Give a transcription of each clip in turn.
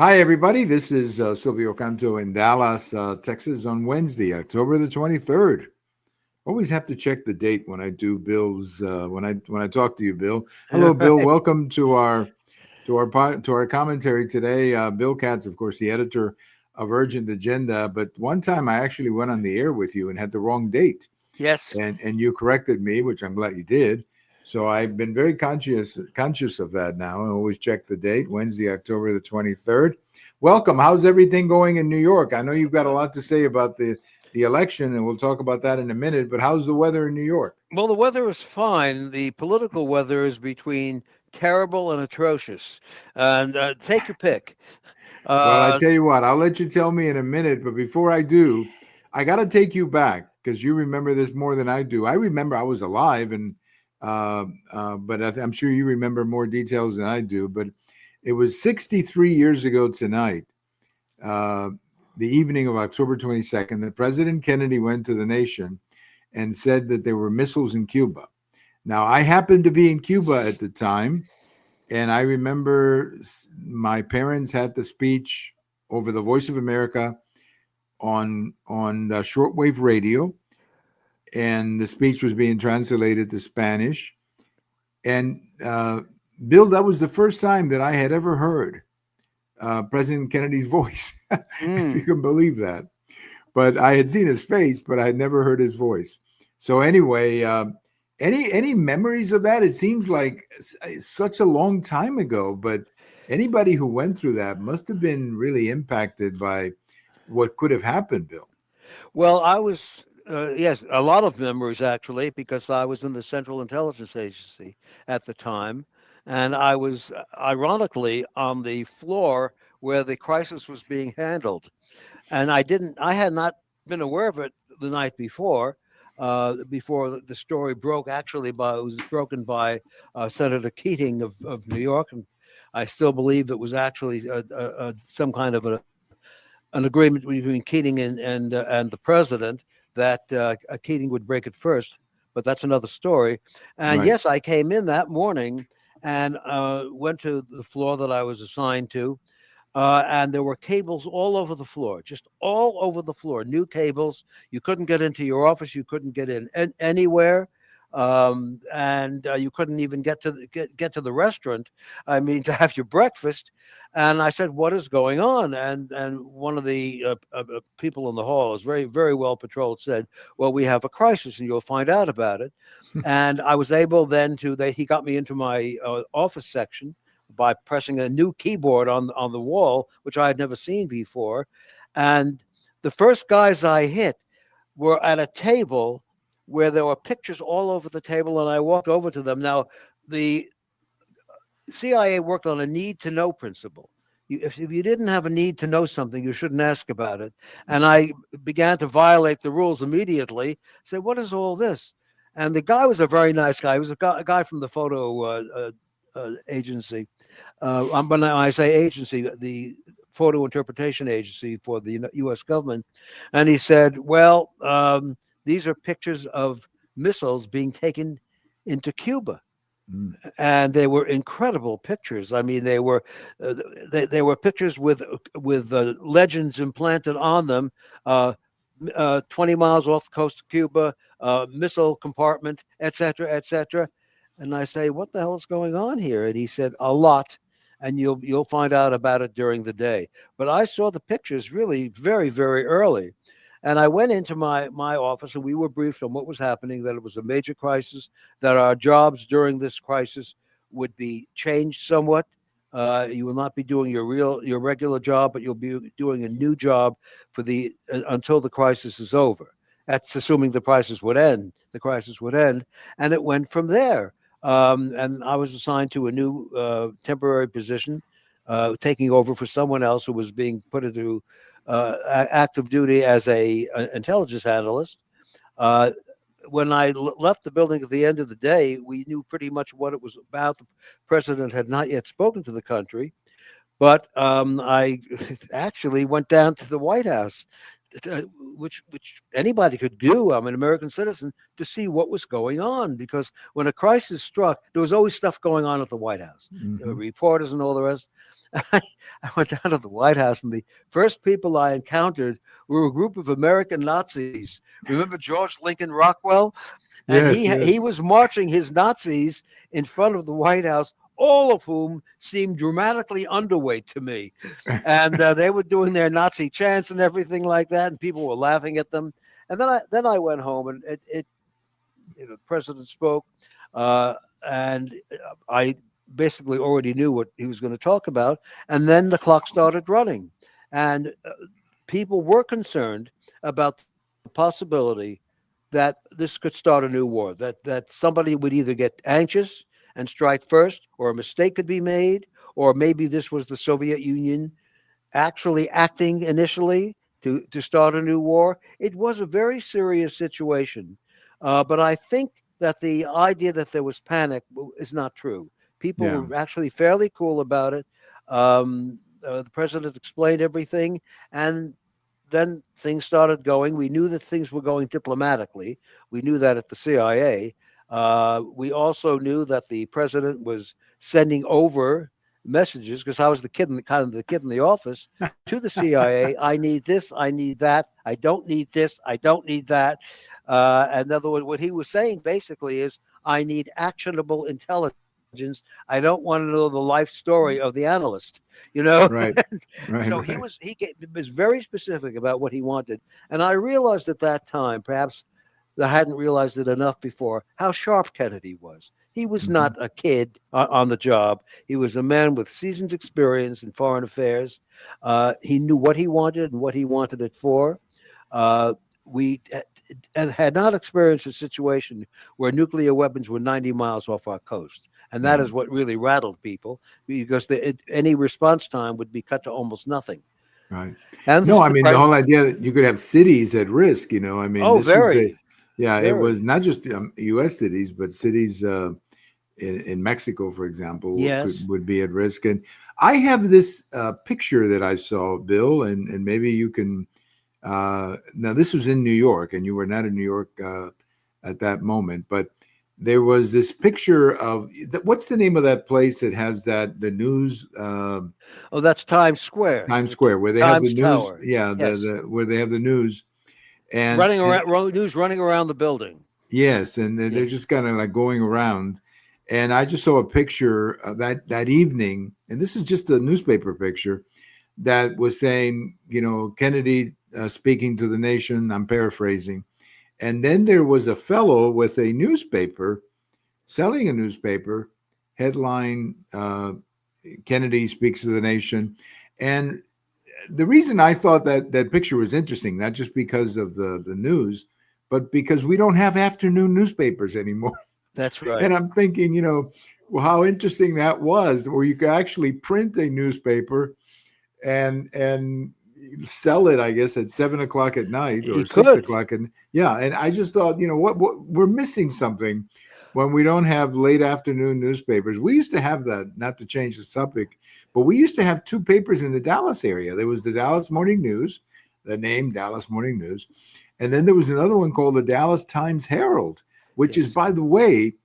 Hi, everybody. This is Silvio Canto in Dallas, Texas on Wednesday, October the 23rd. Always have to check the date when I do Bill's when I talk to you, Bill. Hello, Bill. Right. Welcome to our commentary today. Bill Katz, of course, the editor of Urgent Agenda. But one time I actually went on the air with you and had the wrong date, Yes. and you corrected me, which I'm glad you did. So I've been very conscious of that now. I always check the date, Wednesday, October the 23rd. Welcome. How's everything going in New York? I know you've got a lot to say about the election, and we'll talk about that in a minute. But how's the weather in New York? Well, the weather is fine. The political weather is between terrible and atrocious. And take your pick. Well, I Uh, tell you what, I'll let you tell me in a minute. But before I do, I got to take you back because you remember this more than I do. I remember I was alive, but I'm sure you remember more details than I do. But it was 63 years ago tonight, uh, the evening of October 22nd, that President Kennedy went to the nation and said that there were missiles in Cuba. Now, I happened to be in Cuba at the time, and I remember my parents had the speech over the Voice of America on the shortwave radio, and the speech was being translated to Spanish. And Bill, that was the first time that I had ever heard President Kennedy's voice, if you mm, can believe that. But I had seen his face, but I had never heard his voice. So anyway, any memories of that? It seems like such a long time ago, but anybody who went through that must have been really impacted by what could have happened, Bill. well, I was, yes, a lot of memories actually, because I was in the Central Intelligence Agency at the time. And I was, ironically, on the floor where the crisis was being handled. And I had not been aware of it the night before the story broke. Actually, it was broken by Senator Keating of New York, and I still believe it was actually some kind of an agreement between Keating and the president that Keating would break it first. But that's another story. And Right. yes, I came in that morning and went to the floor that I was assigned to, and there were cables all over the floor, just all over the floor, new cables. You couldn't get into your office. You couldn't get in anywhere. And you couldn't even get to the restaurant. I mean, to have your breakfast. And I said, "What is going on?" And one of the people in the hall, is very very well patrolled, said, "Well, we have a crisis, and you'll find out about it." And I was able then he got me into my office section by pressing a new keyboard on the wall, which I had never seen before. And the first guys I hit were at a table where there were pictures all over the table, and I walked over to them. Now, the CIA worked on a need to know principle. If you didn't have a need to know something, you shouldn't ask about it. And I began to violate the rules immediately. Say, what is all this? And the guy was a very nice guy. He was a guy from the photo agency. When I say agency, the photo interpretation agency for the U.S. government. And he said, well, these are pictures of missiles being taken into Cuba, Mm. and they were incredible pictures. I mean, uh, they were pictures with legends implanted on them. 20 miles off the coast of Cuba, missile compartment, etc., etc. And I say, what the hell is going on here? And he said, a lot, and you'll find out about it during the day. But I saw the pictures really very very early. And I went into my office, and we were briefed on what was happening, that it was a major crisis, that our jobs during this crisis would be changed somewhat. You will not be doing your regular job, but you'll be doing a new job for the until the crisis is over. That's assuming the crisis would end. The crisis would end, and it went from there. And I was assigned to a new temporary position, taking over for someone else who was being put into active duty as a intelligence analyst. Uh, when I left the building at the end of the day, we knew pretty much what it was about. The president had not yet spoken to the country, but I actually went down to the White House uh, which anybody could do. I'm an American citizen to see what was going on, because when a crisis struck, there was always stuff going on at the White House. There were Mhm. reporters and all the rest. I went down to the White House, and the first people I encountered were a group of American Nazis. Remember George Lincoln Rockwell? And Yes, he yes. was marching his Nazis in front of the White House, all of whom seemed dramatically underweight to me. And they were doing their Nazi chants and everything like that, and people were laughing at them. And then I went home, and the president spoke, uh, and I basically already knew what he was going to talk about. And then the clock started running, and people were concerned about the possibility that this could start a new war, that somebody would either get anxious and strike first, or a mistake could be made, or maybe this was the Soviet Union actually acting initially to start a new war. It was a very serious situation. But I think that the idea that there was panic is not true. People Yeah, were actually fairly cool about it. The president explained everything, and then things started going. We knew that things were going diplomatically. We knew that at the CIA. We also knew that the president was sending over messages, because I was the kid in the kind of the kid in the office, to the CIA. I need this. I need that. I don't need this. I don't need that. In other words, what he was saying basically is, I need actionable intelligence. I don't want to know the life story of the analyst. You know. right, right, So right. was very specific about what he wanted, and I realized at that time, perhaps I hadn't realized it enough before, how sharp Kennedy was. He was Mhm. not a kid on the job. He was a man with seasoned experience in foreign affairs. He knew what he wanted and what he wanted it for. We had not experienced a situation where nuclear weapons were 90 miles off our coast. And that Right, is what really rattled people, because any response time would be cut to almost nothing. right. And No, I the mean, the whole idea that you could have cities at risk, I mean, oh, this was a, very, yeah, it was very. not just US cities, but cities in Mexico, for example, Yes. would be at risk. And I have this picture that I saw, Bill, and maybe you can. Now, this was in New York, and you were not in New York at that moment, but there was this picture of what's the name of that place that has the news Oh, that's Times Square, Times Square, where they have the Times news, Tower. yeah, Yes. the where they have the news, and, Running and around, news running around the building. yes, and they're Yes. just kind of like going around. And I just saw a picture of that evening, and this is just a newspaper picture that was saying, Kennedy speaking to the nation. I'm paraphrasing. And then there was a fellow with a newspaper, selling a newspaper, headline Kennedy speaks to the nation. And the reason I thought that picture was interesting, not just because of the news, but because we don't have afternoon newspapers anymore. That's right. And I'm thinking, well, how interesting that was, where you could actually print a newspaper and sell it, I guess, at 7 o'clock at night He or six could. o'clock. And yeah, and I just thought, what we're missing something when we don't have late afternoon newspapers. We used to have that, not to change the subject, but we used to have two papers in the Dallas area. There was the Dallas Morning News, the name Dallas Morning News, and then there was another one called the Dallas Times Herald, which is, Yes. by the way,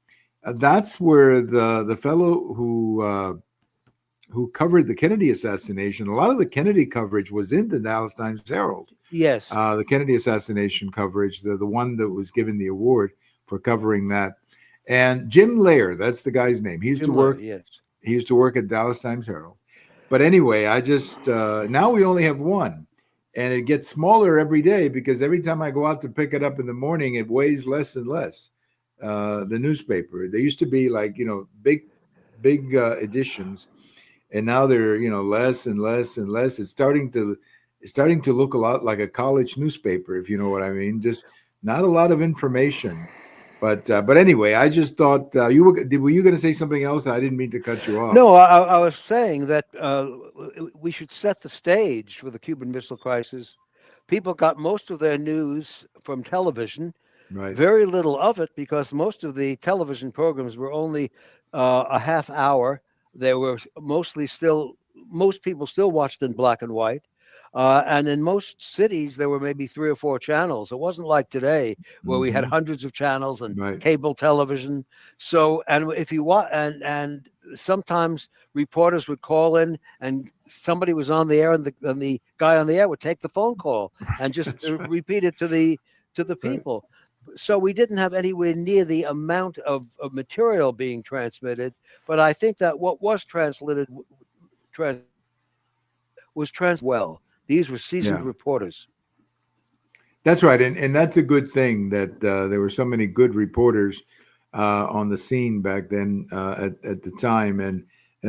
that's where the fellow who covered the Kennedy assassination. A lot of the Kennedy coverage was in the Dallas Times Herald. Yes. The Kennedy assassination coverage, the one that was given the award for covering that. And Jim Lair, that's the guy's name. He used to Jim Lair. work. Yes. He used to work at Dallas Times Herald. But anyway, I just now we only have one, and it gets smaller every day because every time I go out to pick it up in the morning, it weighs less and less. The newspaper. They used to be like big editions, and now they're less and less and less. It's starting to look a lot like a college newspaper, if you know what I mean. Just not a lot of information. But anyway, I just thought were you going to say something else? I didn't mean to cut you off. No, I was saying that we should set the stage for the Cuban Missile Crisis. People got most of their news from television, Right. very little of it, because most of the television programs were only a half hour. They were most people still watched in black and white. And in most cities, there were maybe 3 or 4 channels. It wasn't like today where we had Hmm. hundreds of channels and Right. cable television. So, and if you want, and sometimes reporters would call in, and somebody was on the air, and the guy on the air would take the phone call and just That's right. repeat it to the Right. people. So we didn't have anywhere near the amount of material being transmitted. But I think that what was translated was well. These were seasoned Yeah. reporters. That's right, and that's a good thing that there were so many good reporters on the scene back then at the time, and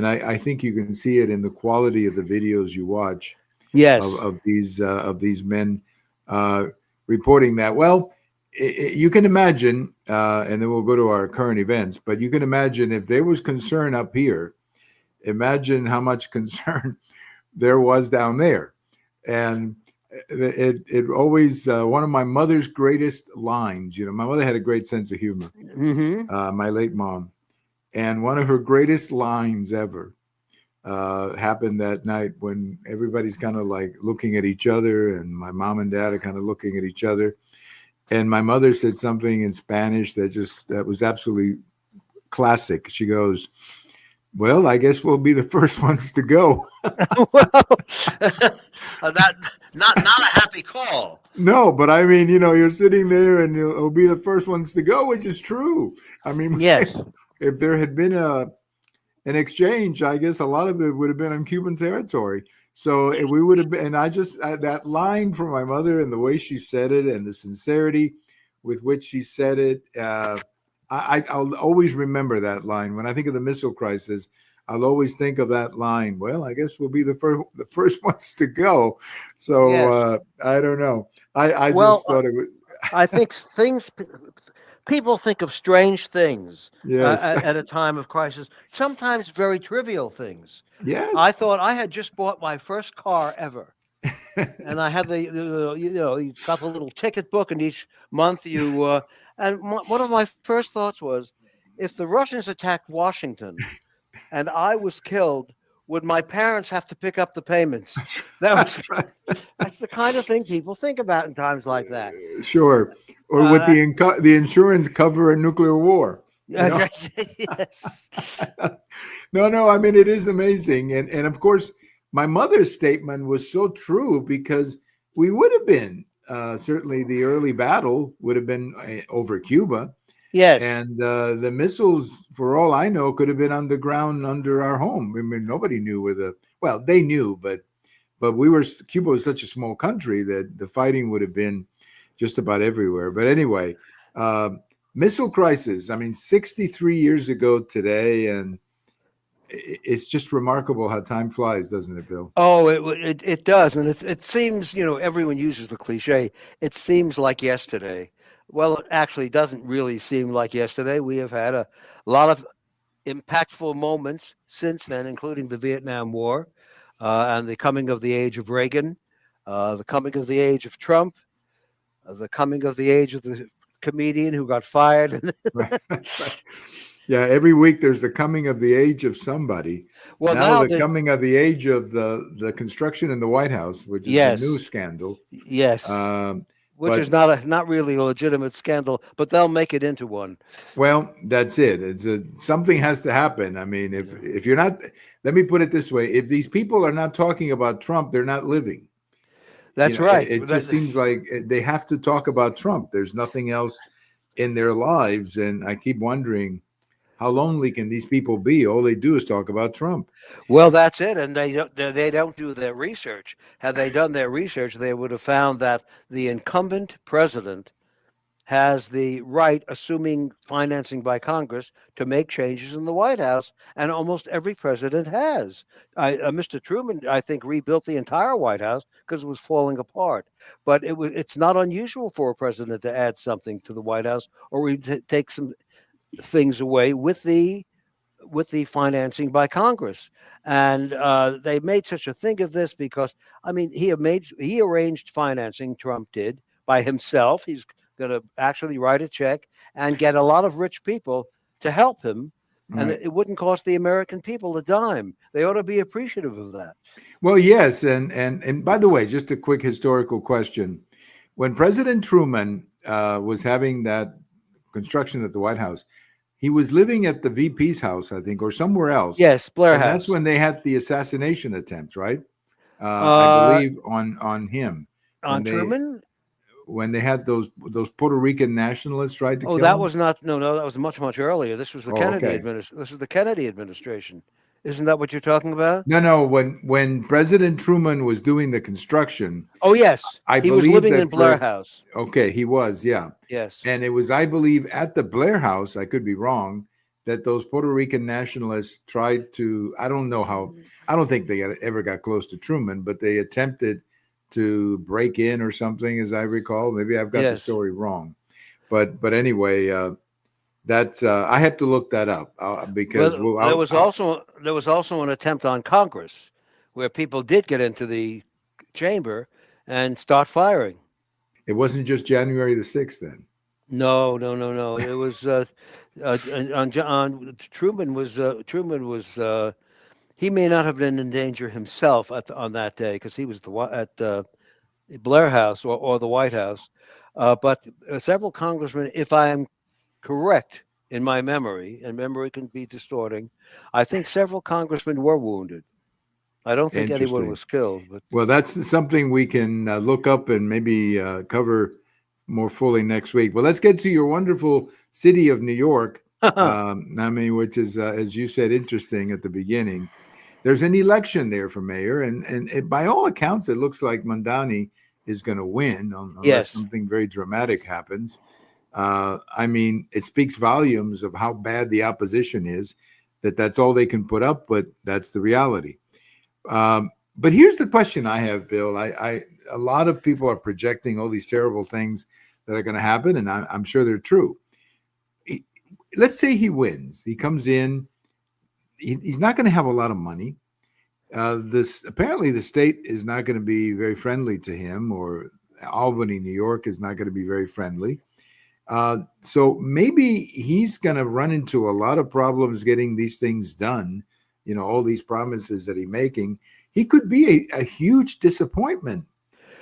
I think you can see it in the quality of the videos you watch Yes. of these men uh, reporting that. Well, you can imagine, and then we'll go to our current events. But you can imagine if there was concern up here, imagine how much concern there was down there, and it always one of my mother's greatest lines. You know, my mother had a great sense of humor. Mm-hmm. My late mom, and one of her greatest lines ever happened that night when everybody's kind of like looking at each other, and my mom and dad are kind of looking at each other. And my mother said something in Spanish that was absolutely classic. She goes, "Well, I guess we'll be the first ones to go." Well, that not a happy call. No, but I mean, you know, you're sitting there and it'll be the first ones to go, which is true. I mean, Yes. if there had been an exchange, I guess a lot of it would have been on Cuban territory. So we would have been, and that line from my mother and the way she said it and the sincerity with which she said it, I'll always remember that line. When I think of the missile crisis, I'll always think of that line. Well, I guess we'll be the first ones to go. So Yes. I don't know. I Well, just thought it was I think people think of strange things yes, at a time of crisis. Sometimes very trivial things. I yes. thought I had just bought my first car ever, and I had you got the little ticket book, and each month one of my first thoughts was, if the Russians attacked Washington and I was killed, would my parents have to pick up the payments? That was That's right. that's the kind of thing people think about in times like that. Sure. Or would Uh, the insurance cover a nuclear war? You know? yes. No, no. I mean, it is amazing, and of course, my mother's statement was so true because we would have been certainly the early battle would have been over Cuba, Yes. and the missiles, for all I know, could have been underground under our home. I mean, nobody knew where well, they knew, but Cuba was such a small country that the fighting would have been just about everywhere. But anyway, uh, missile crisis. I mean, 63 years ago today, and it's just remarkable how time flies, doesn't it, Bill? Oh, it does, and it seems everyone uses the cliche. It seems like yesterday. Well, it actually doesn't really seem like yesterday. We have had a lot of impactful moments since then, including the Vietnam War, and the coming of the age of Reagan, the coming of the age of Trump, the coming of the age of the comedian who got fired. Right. That's right. Yeah, every week there's the coming of the age of somebody. Well, Now now the coming of the age of the construction in the White House, which is a new yes, scandal. yes, Um, which is but not really a legitimate scandal, but they'll make it into one. well, that's it. Something has to happen. I mean, Yeah. if you're not, let me put it this way: if these people are not talking about Trump, they're not living. You That's know, right. it just seems like they have to talk about Trump. There's nothing else in their lives, and I keep wondering how lonely can these people be? All they do is talk about Trump. Well, that's it, and they don't do their research. Had they done their research, they would have found that the incumbent president has the right, assuming financing by Congress, to make changes in the White House, and almost every president has. Mr. Truman, I think, rebuilt the entire White House because it was falling apart. But it's not unusual for a president to add something to the White House or even take some things away with the financing by Congress. And they made such a thing of this because, I mean, he arranged financing. Trump did by himself. He's going to actually write a check and get a lot of rich people to help him and Right. it wouldn't cost the American people a dime. They ought to be appreciative of that. Well, yes, and by the way, just a quick historical question: when President Truman was having that construction at the White House, he was living at the VP's house, I think, or somewhere else, Yes, Blair and that's House. when they had the assassination attempt, right? I Uh, believe on him when on they Truman? had those Puerto Rican nationalists tried to Oh, kill that him. was not. No, no, that was much earlier. This was the Oh, Kennedy okay. administration. This is the Kennedy administration. Isn't that what you're talking about? No, no. When President Truman was doing the construction, Oh, yes, I he was believe living that in Blair House. okay, he was, yeah. Yes, And it was, I believe, at the Blair House, I could be wrong, that those Puerto Rican nationalists tried to, I don't know how, I don't think they ever got close to Truman, but they attempted to break in or something, as I recall. Maybe I've got the yes. story wrong. But anyway, that's, I have to look that up because Well, well, there was also an attempt on Congress, where people did get into the chamber and start firing. it wasn't just January the 6th then. No, no, no, no. It was on Truman was he may not have been in danger himself on that day because he was at Blair House or the White House, but several congressmen, if I am correct in my memory, and memory can be distorting, I think several congressmen were wounded. I don't think anyone Interesting. was killed, Well, that's something we can look up and maybe cover more fully next week. Well, let's get to your wonderful city of New York. but I mean, which is, as you said, interesting at the beginning. There's an election there for mayor, and by all accounts, it looks like Mandani is going to win, unless yes. something very dramatic happens. I mean, it speaks volumes of how bad the opposition is. That's all they can put up, but that's the reality. But here's the question I have, Bill. A lot of people are projecting all these terrible things that are going to happen, and I'm sure they're true. Let's say he wins. He comes in. He's not going to have a lot of money. This apparently the state is not going to be very friendly to him, or Albany, New York, is not going to be very friendly. So maybe he's going to run into a lot of problems getting these things done. You know, all these promises that he's making. He could be a huge disappointment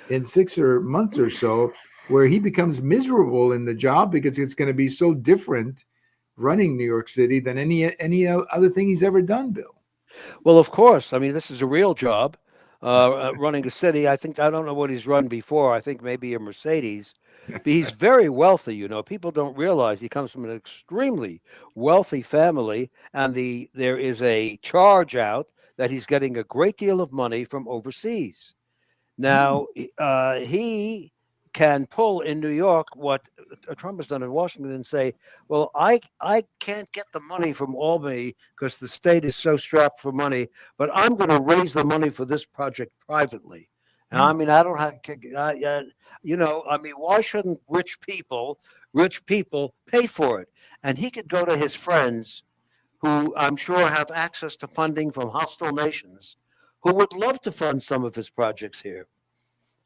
in 6 months or so, where he becomes miserable in the job because it's going to be so different running New York City than any other thing he's ever done, Bill. Well, of course. I mean, this is a real job. Running a city. I don't know what he's run before. I think maybe a Mercedes. But That's he's right. very wealthy. You know, people don't realize he comes from an extremely wealthy family, and there is a charge out that he's getting a great deal of money from overseas. Hmm. Now, he can pull in New York what Trump has done in Washington and say, well, I can't get the money from Albany because the state is so strapped for money, but I'm going to raise the money for this project privately. And I mean, I don't have, I mean, why shouldn't rich people pay for it? And he could go to his friends who I'm sure have access to funding from hostile nations who would love to fund some of his projects here.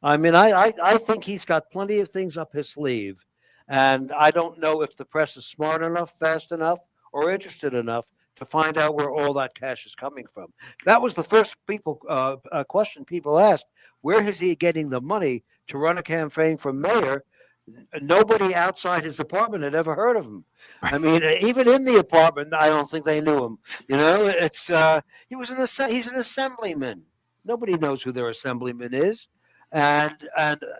I mean, I think he's got plenty of things up his sleeve. And I don't know if the press is smart enough, fast enough, or interested enough to find out where all that cash is coming from. That was the first question people asked. Where is he getting the money to run a campaign for mayor? Nobody outside his apartment had ever heard of him. I mean, even in the apartment, I don't think they knew him. You know, he's an assemblyman. Nobody knows who their assemblyman is, and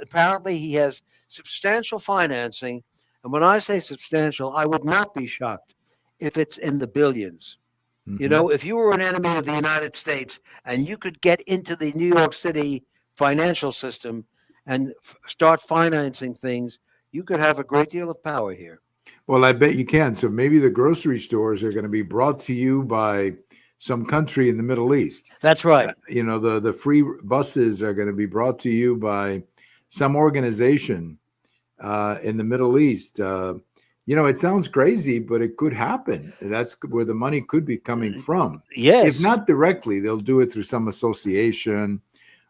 apparently he has substantial financing. And when I say substantial, I would not be shocked if it's in the billions. You Mm-hmm. know, if you were an enemy of the United States and you could get into the New York City financial system and start financing things, you could have a great deal of power here. Well, I bet you can. So maybe the grocery stores are going to be brought to you by some country in the Middle East. That's right. You know, the free buses are going to be brought to you by some organization in the Middle East. You know, it sounds crazy, but it could happen. That's where the money could be coming from. If Yes. not directly, they'll do it through some association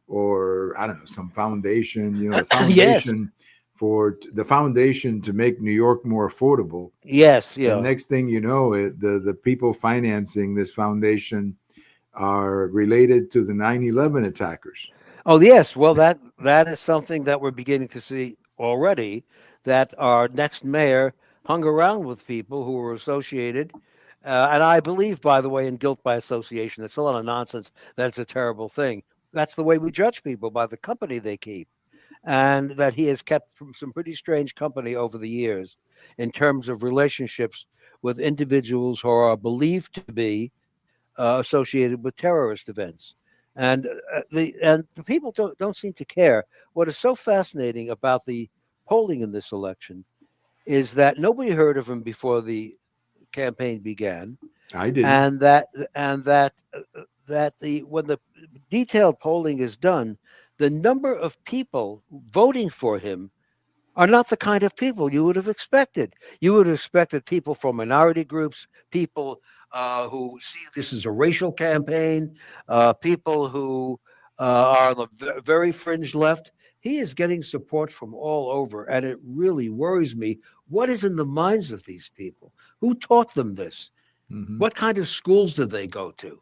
or I don't know, some foundation. You know, the Yes. foundation for the foundation to make New York more affordable. Yes, And yeah. next thing you know, the people financing this foundation are related to the 9/11 attackers. Oh, yes. Well, that is something that we're beginning to see already. That our next mayor hung around with people who were associated, and I believe, by the way, in guilt by association. It's a lot of nonsense. That's a terrible thing. That's the way we judge people, by the company they keep, and that he has kept from some pretty strange company over the years in terms of relationships with individuals who are believed to be associated with terrorist events. And the people don't seem to care. What is so fascinating about the polling in this election is that nobody heard of him before the campaign began, I didn't. and that the when the detailed polling is done, the number of people voting for him are not the kind of people you would have expected. You would have expected people from minority groups, people who see this as a racial campaign, people who are on the very fringe left. He is getting support from all over, and it really worries me. What is in the minds of these people? Who taught them this? Hmm. What kind of schools did they go to?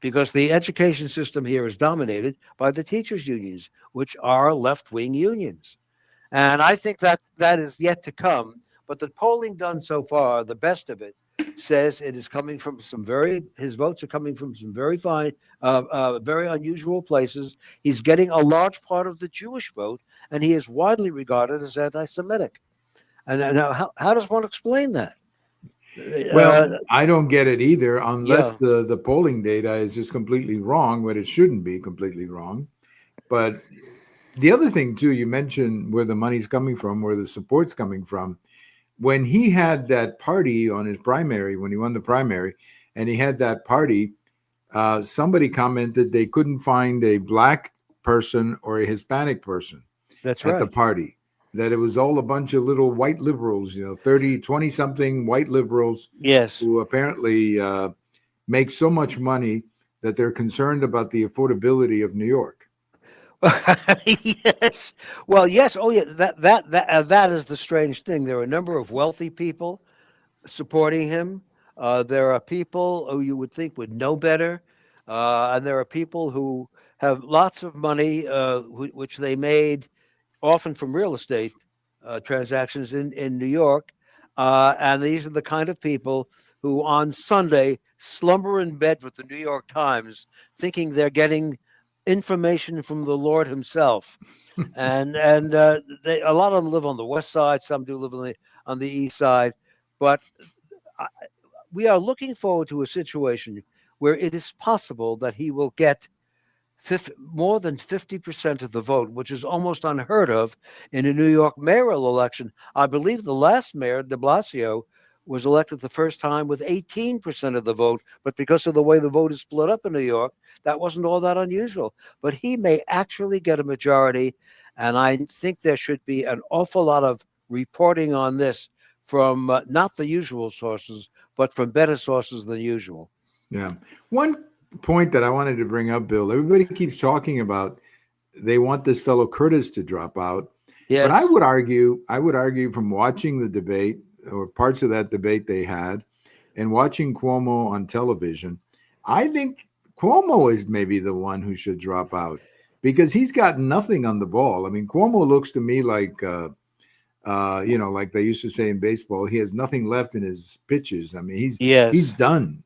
Because the education system here is dominated by the teachers' unions, which are left wing unions. And I think that that is yet to come. But the polling done so far, the best of it, says it is coming from his votes are coming from some very fine, very unusual places. He's getting a large part of the Jewish vote, and he is widely regarded as anti Semitic. And now, how does one explain that? Well, Uh, I don't get it either, unless yeah, the polling data is just completely wrong, but it shouldn't be completely wrong. But the other thing too, you mentioned where the money's coming from, where the support's coming from. When he had that party on his primary, when he won the primary, and he had that party, somebody commented they couldn't find a black person or a Hispanic person that's at the right. party, that it was all a bunch of little white liberals, 30, 20 something white liberals Yes. who apparently make so much money that they're concerned about the affordability of New York. Yes. Well, yes. Oh, yeah. That is the strange thing. There are a number of wealthy people supporting him. There are people who you would think would know better, and there are people who have lots of money, which they made often from real estate transactions in New York. And these are the kind of people who on Sunday slumber in bed with the New York Times, thinking they're getting information from the Lord Himself. And a lot of them live on the west side. Some do live on the east side, but I, we are looking forward to a situation where it is possible that he will get more than 50% of the vote, which is almost unheard of in a New York mayoral election. I believe the last mayor, de Blasio, was elected the first time with 18% of the vote, but because of the way the vote is split up in New York, that wasn't all that unusual. But he may actually get a majority, and I think there should be an awful lot of reporting on this from not the usual sources, but from better sources than usual. Yeah. One point that I wanted to bring up, Bill, everybody keeps talking about they want this fellow Curtis to drop out. But Yes. I would argue from watching the debate or parts of that debate they had and watching Cuomo on television, I think Cuomo is maybe the one who should drop out because he's got nothing on the ball. I mean, Cuomo looks to me like, like they used to say in baseball, he has nothing left in his pitches. I mean, he's Yes. done.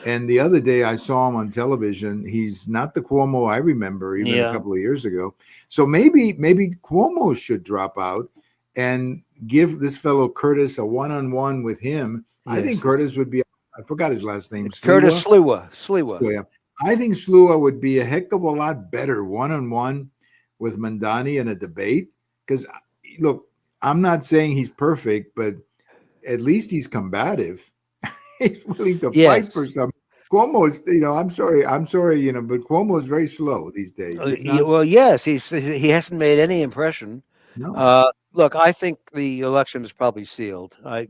And the other day I saw him on television. He's not the Cuomo I remember even a Yeah. couple of years ago. So maybe Cuomo should drop out and give this fellow Curtis a one-on-one with him. I think Yes. Curtis would be, I forgot his last name, Curtis Sliwa. Slewa. Slewa. So, yeah. I think Slua would be a heck of a lot better one-on-one with Mandani in a debate. Because look, I'm not saying he's perfect, but at least he's combative. He's willing to fight for Yes. some. Cuomo is, I'm sorry, but Cuomo is very slow these days. He's not. Well, yes, he hasn't made any impression. No. Look, I think the election is probably sealed. I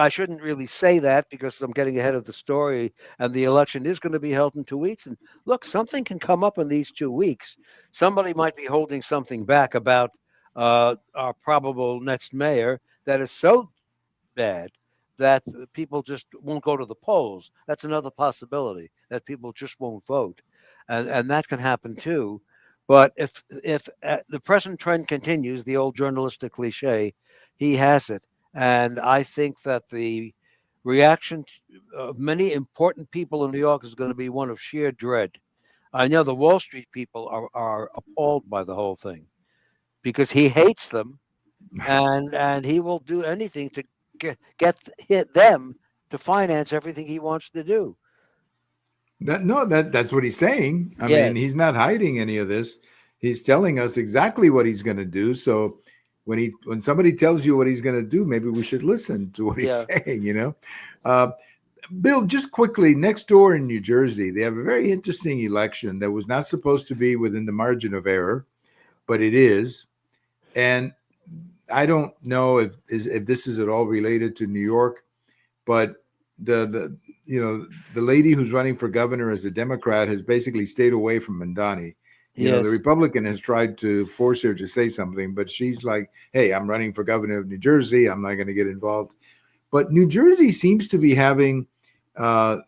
shouldn't really say that because I'm getting ahead of the story, and the election is going to be held in 2 weeks. And look, something can come up in these 2 weeks. Somebody might be holding something back about our probable next mayor that is so bad that people just won't go to the polls. That's another possibility, that people just won't vote, and that can happen too. But if the present trend continues, the old journalistic cliche, he has it, and I think that the reaction of many important people in New York is going to be one of sheer dread. I know the Wall Street people are appalled by the whole thing because he hates them, and he will do anything to get hit them to finance everything he wants to do. That's what he's saying. I mean, Yes, he's not hiding any of this. He's telling us exactly what he's going to do. So when somebody tells you what he's going to do, maybe we should listen to what he's yeah, saying. Bill, just quickly, next door in New Jersey, they have a very interesting election that was not supposed to be within the margin of error, but it is. And I don't know if this is at all related to New York, but the the lady who's running for governor as a Democrat has basically stayed away from Mandani. The yes, Republican has tried to force her to say something, but she's like, "Hey, I'm running for governor of New Jersey. I'm not going to get involved." But New Jersey seems to be having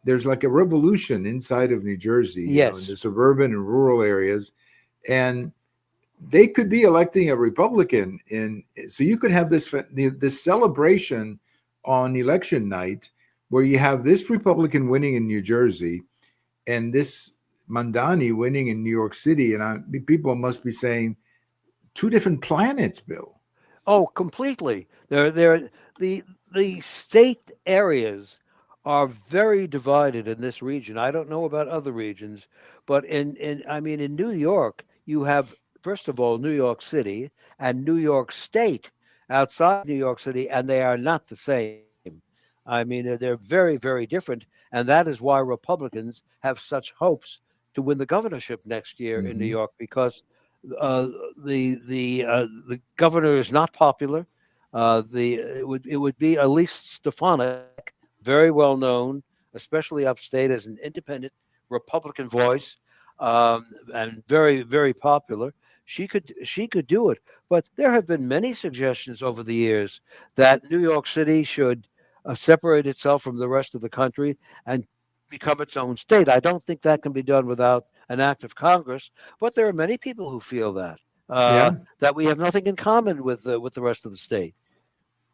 there's like a revolution inside of New Jersey, in the yes, suburban and rural areas, and they could be electing a Republican so you could have this celebration on election night where you have this Republican winning in New Jersey and this Mandani winning in New York City, and people must be saying two different planets, Bill. oh, completely. The the state areas are very divided in this region. I don't know about other regions, but in New York, you have, first of all, New York City and New York State outside New York City, and they are not the same. They're very, very different, and that is why Republicans have such hopes to win the governorship next year in New Mm-hmm. York, because uh, the governor is not popular. It would be Elise Stefanik, very well known, especially upstate, as an independent Republican voice, and very, very popular. She could do it, but there have been many suggestions over the years that New York City should separate itself from the rest of the country and become its own state. I don't think that can be done without an act of Congress, but there are many people who feel Yeah. that we have nothing in common with the rest of the state.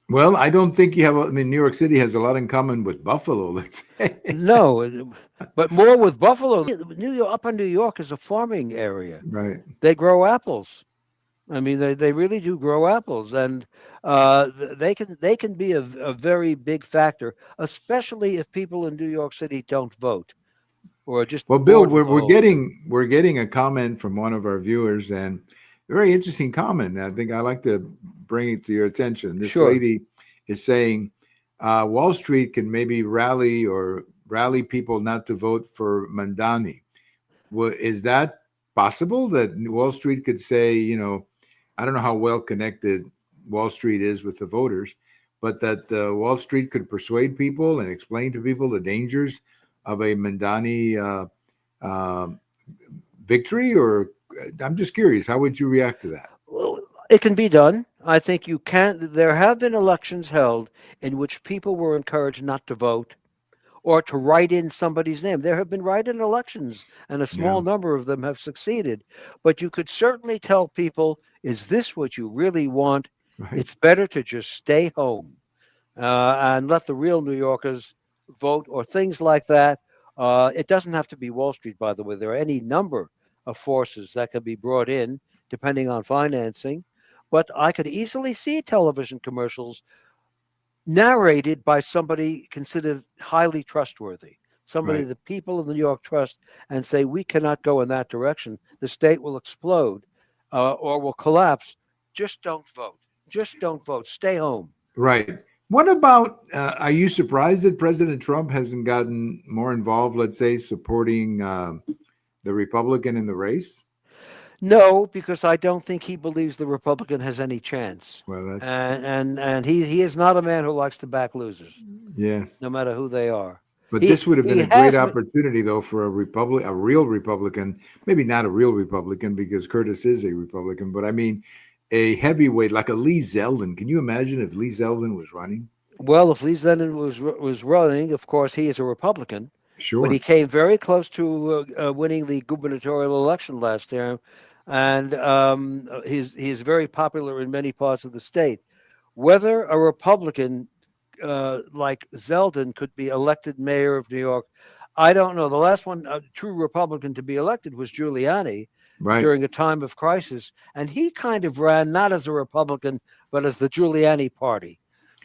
Well, I don't think you have. I mean, New York City has a lot in common with Buffalo, let's say. No, but more with Buffalo. New York, upper New York is a farming area. Right. They grow apples. They really do grow apples, and they can be a very big factor, especially if people in New York City don't vote or are just Well, Bill, bored we're, with the we're whole thing. getting a comment from one of our viewers, and a very interesting comment. I think I like to bring it to your attention. This Sure. lady is saying Wall Street can maybe rally people not to vote for Mandani. Well, is that possible that Wall Street could say, I don't know how well connected Wall Street is with the voters, but that Wall Street could persuade people and explain to people the dangers of a Mandani uh, victory? Or I'm just curious, how would you react to that? Well, it can be done. I think you can. There have been elections held in which people were encouraged not to vote or to write in somebody's name. There have been write-in elections, and a Yeah, small number of them have succeeded. But you could certainly tell people, is this what you really want? right. It's better to just stay home, and let the real New Yorkers vote, or things like that. It doesn't have to be Wall Street, by the way. There are any number of forces that can be brought in depending on financing. But I could easily see television commercials narrated by somebody considered highly trustworthy, somebody Right. the people of New York trust, and say, we cannot go in that direction. The state will explode, or will collapse. Just don't vote. Just don't vote. Stay home. Right. What about, are you surprised that President Trump hasn't gotten more involved, let's say, supporting the Republican in the race? No, because I don't think he believes the Republican has any chance. Well, that's, And he is not a man who likes to back losers, yes. no matter who they are. But He this would have been he a great has opportunity, though, for a real Republican, maybe not a real Republican because Curtis is a Republican, but I mean, a heavyweight like a Lee Zeldin. Can you imagine if Lee Zeldin was running? Well, if Lee Zeldin was running, of course, he is a Republican, but he Sure. came very close to winning the gubernatorial election last term, and he's very popular in many parts of the state. Whether a Republican like Zeldin could be elected mayor of New York, I don't know. The last one, true Republican to be elected, was Giuliani Right. during a time of crisis, and he kind of ran not as a Republican but as the Giuliani party.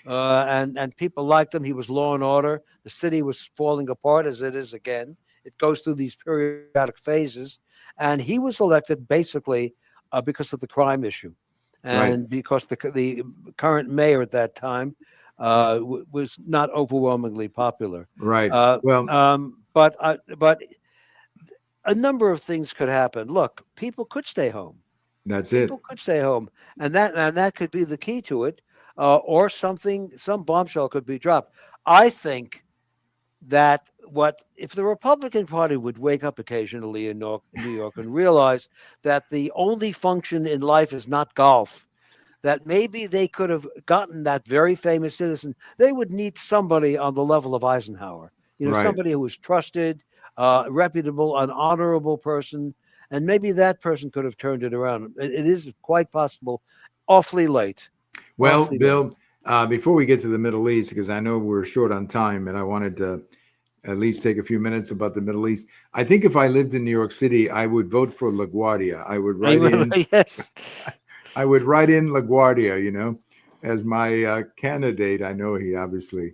And people liked him. He was law and order. The city was falling apart as it is again. It goes through these periodic phases, and he was elected basically because of the crime issue, Right. and because the current mayor at that time was not overwhelmingly popular. Right. Uh, Well, but a number of things could happen. Look, people could stay home. that's it. People could stay home, and that could be the key to it, or some bombshell could be dropped. I think that what if the Republican Party would wake up occasionally in New York and realize that the only function in life is not golf, that maybe they could have gotten that very famous citizen. They would need somebody on the level of Eisenhower, Right. somebody who was trusted, reputable, an honorable person, and maybe that person could have turned it around. It is quite possible. Awfully late. Well, Awfully late. Bill, before we get to the Middle East, because I know we're short on time and I wanted to at least take a few minutes about the Middle East. I think if I lived in New York City, I would vote for LaGuardia. I would write in, Yes. I would write in LaGuardia, as my candidate. I know he obviously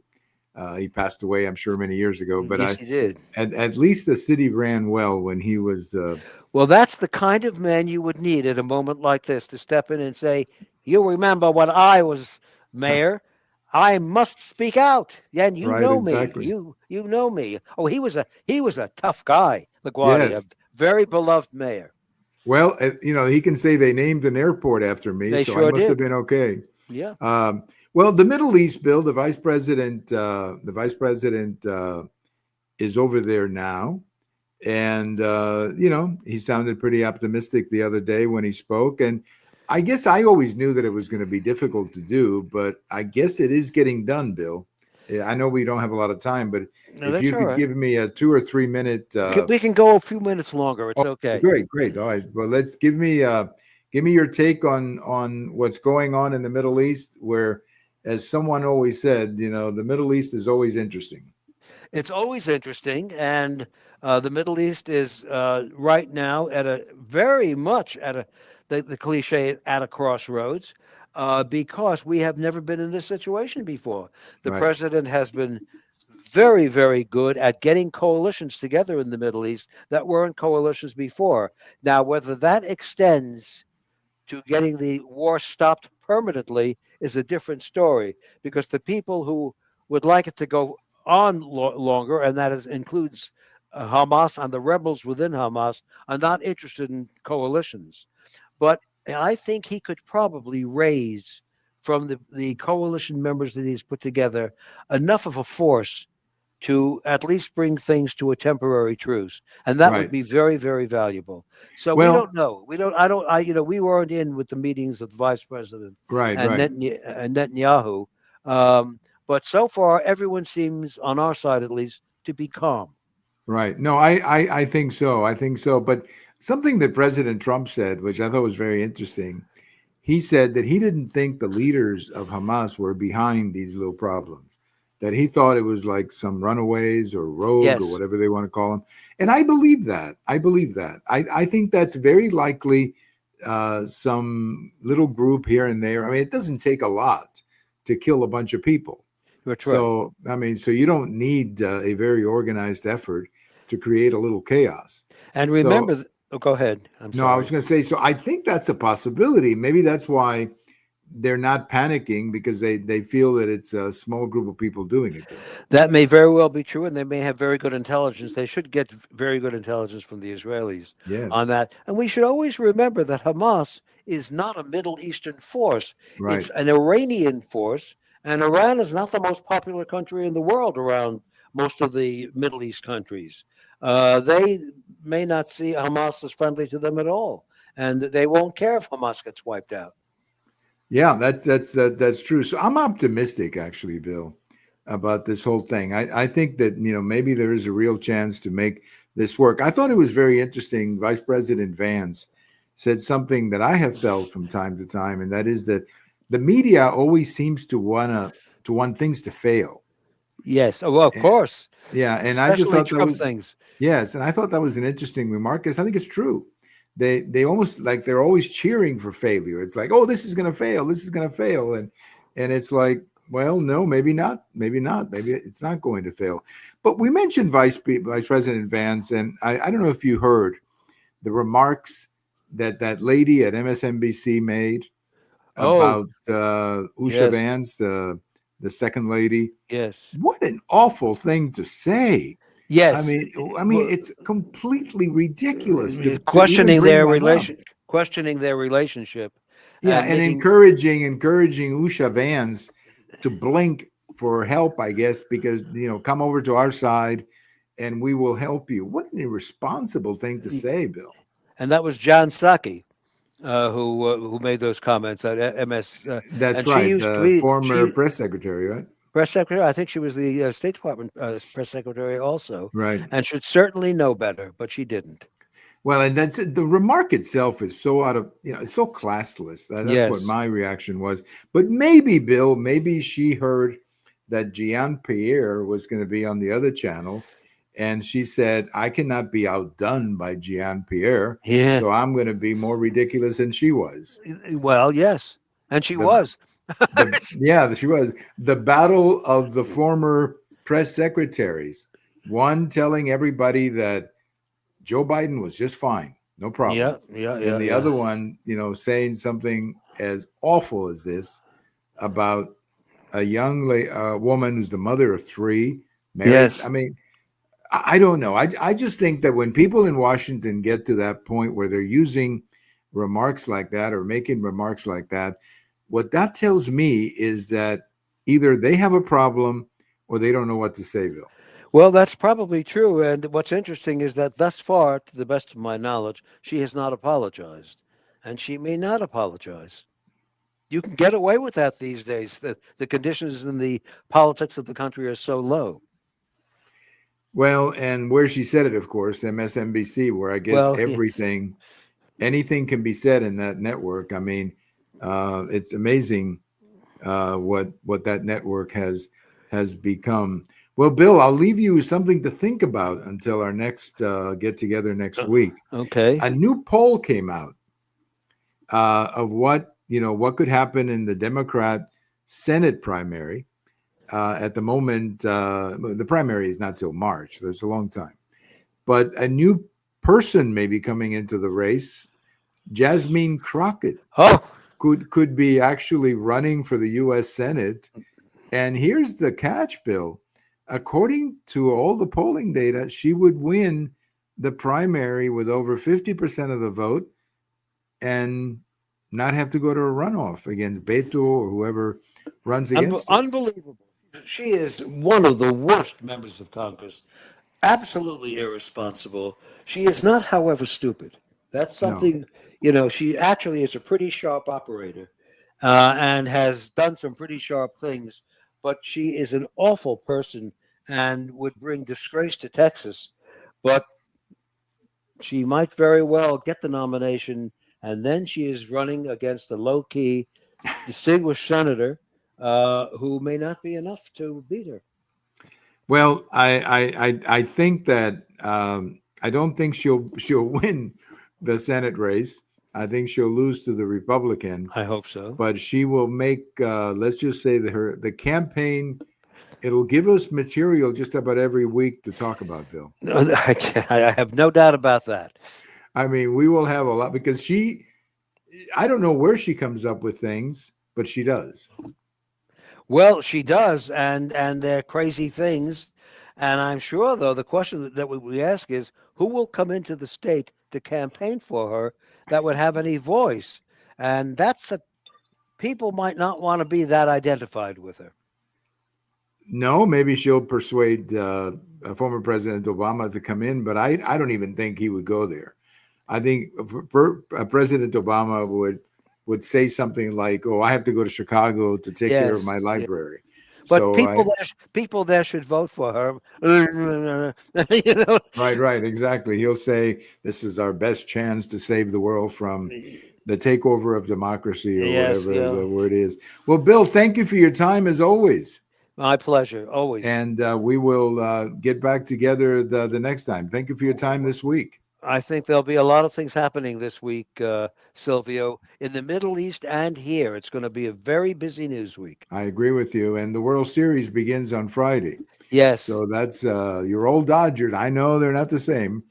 he passed away, I'm sure, many years ago, but Yes, he did. at least the city ran well when he was. Well, that's the kind of man you would need at a moment like this to step in and say, "You remember when I was mayor? I must speak out." Yeah, and you Right, know me. exactly. You know me. Oh, he was a tough guy, LaGuardia, a Yes. very beloved mayor. Well, he can say they named an airport after me, They so I sure must have did. been okay. Yeah. Well, the Middle East, Bill, the vice president is over there now, and he sounded pretty optimistic the other day when he spoke. And I guess I always knew that it was going to be difficult to do, but I guess it is getting done, Bill. Yeah, I know we don't have a lot of time, but No, if that's you all could right. give me a 2 or 3 minute. We can go a few minutes longer. It's Oh, okay. great, great. All right. Well, let's give me your take on what's going on in the Middle East, where, as someone always said, the Middle East is always interesting. It's always interesting, and the Middle East is right now at a very much at the cliche at a crossroads, because we have never been in this situation before. The Right. president has been very, very good at getting coalitions together in the Middle East that weren't coalitions before. Now, whether that extends to getting the war stopped permanently is a different story, because the people who would like it to go on longer, and includes Hamas and the rebels within Hamas, are not interested in coalitions. But I think he could probably raise from the coalition members that he's put together enough of a force to at least bring things to a temporary truce, and that would Right. be very, very valuable. So we Well, don't know. We don't. I don't. We weren't in with the meetings of the vice president right, and right, Netanyahu, but so far everyone seems, on our side at least, to be calm. right. No, I think so. I think so. But something that President Trump said, which I thought was very interesting, he said that he didn't think the leaders of Hamas were behind these little problems, that he thought it was like some runaways or rogue or Yes, whatever they want to call them. And I believe that. I believe that. I think that's very likely some little group here and there. I mean, it doesn't take a lot to kill a bunch of people. that's right. So, I mean, so you don't need a very organized effort to create a little chaos. And So, remember, oh, go ahead. I'm no, I was sorry. going to say, so I think that's a possibility. Maybe that's why they're not panicking, because they feel that it's a small group of people doing it, Bill. That may very well be true, and they may have very good intelligence. They should get very good intelligence from the Israelis on Yes, that. And we should always remember that Hamas is not a Middle Eastern force, right, it's an Iranian force. And Iran is not the most popular country in the world around most of the Middle East countries. They may not see Hamas as friendly to them at all, and they won't care if Hamas gets wiped out. Yeah, that's true. So I'm optimistic, actually, Bill, about this whole thing. I think that maybe there is a real chance to make this work. I thought it was very interesting. Vice President Vance said something that I have felt from time to time, and that is that the media always seems to want things to fail. Yes. Oh, well, of Eh, course, Yeah, and I just especially thought that Trump was things. yes, and I thought that was an interesting remark because I think it's true. They almost like they're always cheering for failure. It's like, oh, this is going to fail, this is going to fail, and it's like, well, no, maybe not, maybe it's not going to fail. But we mentioned Vice President Vance, and I don't know if you heard the remarks that lady at MSNBC made Oh, about Usha yes, Vance, the second lady. yes, What an awful thing to say. I yes. mean, it's completely ridiculous to even Questioning bring their that up. relationship, Yeah, and and making encouraging Usha Vance to blink for help, I guess, because come over to our side and we will help you. What an irresponsible thing to say, Bill. and that was John Psaki who made those comments at MS, That's and she right, used to the be former she press secretary, right? press secretary. I think she was the State Department press secretary also, Right. and should certainly know better, but she didn't. Well, and that's the remark itself is so out of, it's so classless. That's what Yes. my reaction was. But maybe, Bill, maybe she heard that Gian Pierre was going to be on the other channel. And she said, I cannot be outdone by Gian Pierre. Yeah. So I'm going to be more ridiculous than she was. Well, yes, and she The, was. yeah, she was. The battle of the former press secretaries, one telling everybody that Joe Biden was just fine, no problem. Yeah, yeah, And yeah, the yeah. other one, saying something as awful as this about a woman who's the mother of three, married. Yes. I mean, I don't know. I just think that when people in Washington get to that point where they're using remarks like that or making remarks like that, what that tells me is that either they have a problem or they don't know what to say, Bill. Well, that's probably true. And what's interesting is that thus far, to the best of my knowledge, she has not apologized, and she may not apologize. You can get away with that these days. The conditions in the politics of the country are so low. Well, and where she said it, of course, MSNBC, where I guess Well, yes. anything can be said in that network. I mean, it's amazing what that network has become. Well, Bill, I'll leave you with something to think about until our next get together next week. Okay. A new poll came out of what could happen in the Democrat Senate primary. At the moment, the primary is not till March. There's a long time, but a new person may be coming into the race. Jasmine Crockett Oh, could be actually running for the U.S. Senate. And here's the catch, Bill. According to all the polling data, she would win the primary with over 50% of the vote and not have to go to a runoff against Beto or whoever runs against her. unbelievable. She is one of the worst members of Congress. Absolutely irresponsible. She is not, however, stupid. That's No. something, she actually is a pretty sharp operator and has done some pretty sharp things, but she is an awful person and would bring disgrace to Texas. But she might very well get the nomination, and then she is running against a low key, distinguished senator who may not be enough to beat her. Well, I think that I don't think she'll win the Senate race. I think she'll lose to the Republican, I hope so. but she will make let's just say that the campaign, it'll give us material just about every week to talk about, Bill. I have no doubt about that. I mean, we will have a lot because I don't know where she comes up with things, but she does. Well, she does, and they're crazy things. And I'm sure, though, the question that we ask is, who will come into the state to campaign for her that would have any voice? And people might not want to be that identified with her. No, maybe she'll persuade former President Obama to come in, but I don't even think he would go there. I think President Obama would say something like, "Oh, I have to go to Chicago to take care of Yes. my Yeah. library." But So I, people there should vote for her. You know. right, exactly. He'll say, "This is our best chance to save the world from the takeover of democracy," or Yes. whatever Yeah. the word is. Well, Bill, thank you for your time as always, My pleasure. Always. and we will get back together the next time. Thank you for your time this week. I think there'll be a lot of things happening this week, Silvio, in the Middle East and here. It's going to be a very busy news week. I agree with you. And the World Series begins on Friday. Yes. So that's your old Dodgers. I know they're not the same,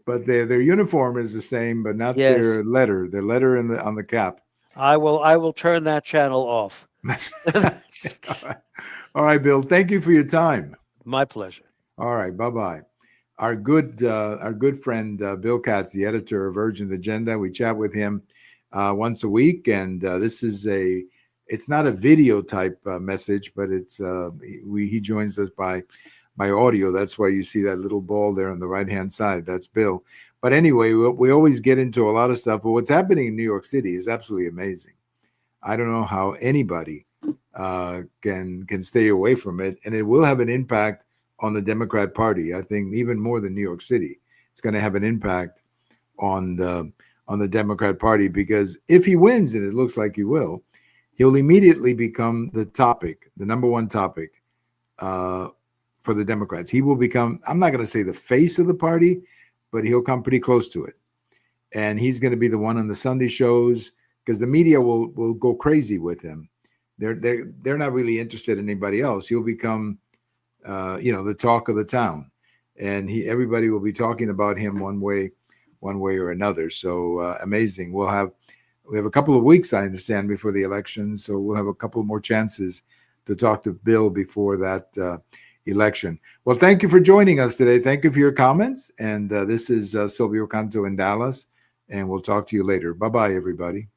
but their uniform is the same, but not Yes. their letter. Their letter on the cap. I will turn that channel off. All right, Bill. Thank you for your time. My pleasure. All right, bye bye. Our good friend Bill Katz, the editor of Urgent Agenda. We chat with him once a week, and this is it's not a video type message, but it's he joins us by audio. That's why you see that little ball there on the right hand side. That's Bill. But anyway, we always get into a lot of stuff. But what's happening in New York City is absolutely amazing. I don't know how anybody can stay away from it, and it will have an impact on the Democrat Party. I think even more than New York City, it's going to have an impact on the Democrat Party, because if he wins, and it looks like he will, he'll immediately become the number one topic for the Democrats. He will become, I'm not going to say the face of the party, but he'll come pretty close to it. And he's going to be the one on the Sunday shows, because the media will go crazy with him. They're not really interested in anybody else. He'll become the talk of the town, and everybody will be talking about him one way or another. So amazing. We have a couple of weeks, I understand, before the election, so we'll have a couple more chances to talk to Bill before that election. Well, thank you for joining us today. Thank you for your comments, and this is Silvio Canto in Dallas, and we'll talk to you later. Bye-bye, everybody.